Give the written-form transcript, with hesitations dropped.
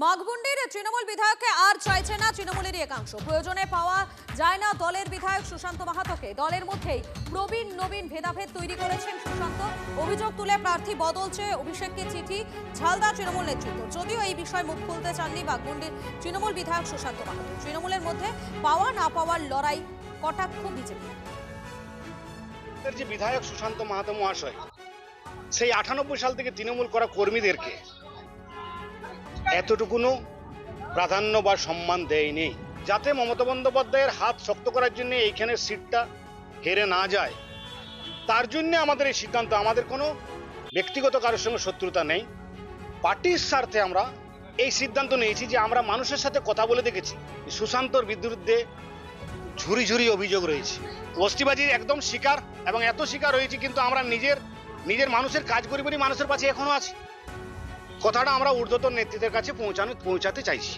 মাঘমুন্ডির তৃণমূল বিধায়ককে আর চাইছে না তৃণমূলেরই একাংশ। প্রয়োজনে পাওয়া যায় না দলের বিধায়ক সুশান্ত মাহাতোকে। দলের মধ্যেই প্রবীণ নবীন ভেদাভেদ তৈরি করেছেন সুশান্ত। অভিযোগ তুলে প্রার্থী বদল চেয়ে অভিষেককে চিঠি ঝালদা তৃণমূল নেতৃত্ব। যদিও এই বিষয়ে মুখ খুলতে চাননি বাঘমুন্ডির তৃণমূল বিধায়ক সুশান্ত মাহাতো। তৃণমূলের মধ্যে পাওয়া না পাওয়ার লড়াই, কটাক্ষ বিজেপি। যে বিধায়ক সুশান্ত মাহাতো মহাশয় সেই 98 সাল থেকে তৃণমূল করা কর্মীদেরকে এতটুকুনো প্রাধান্য বা সম্মান দেয়নি, যাতে মমতা বন্দ্যোপাধ্যায়ের হাত শক্ত করার জন্য এইখানের সিটটা হেরে না যায়। তার জন্য আমাদের এই সিদ্ধান্ত। আমাদের কোনো ব্যক্তিগত কারোর সঙ্গে শত্রুতা নেই। পার্টির স্বার্থে আমরা এই সিদ্ধান্ত নিয়েছি যে আমরা মানুষের সাথে কথা বলে দেখেছি, সুশান্তর বিরুদ্ধে ঝুরি ঝুরি অভিযোগ রয়েছে, বস্তিবাজির একদম শিকার, এবং এত শিকার হয়েছি কিন্তু আমরা নিজের মানুষের কাজ করি বলে মানুষের পাশে এখনো আছি। কথাটা আমরা ঊর্ধ্বতন নেতৃত্বের কাছে পৌঁছাতে চাইছি।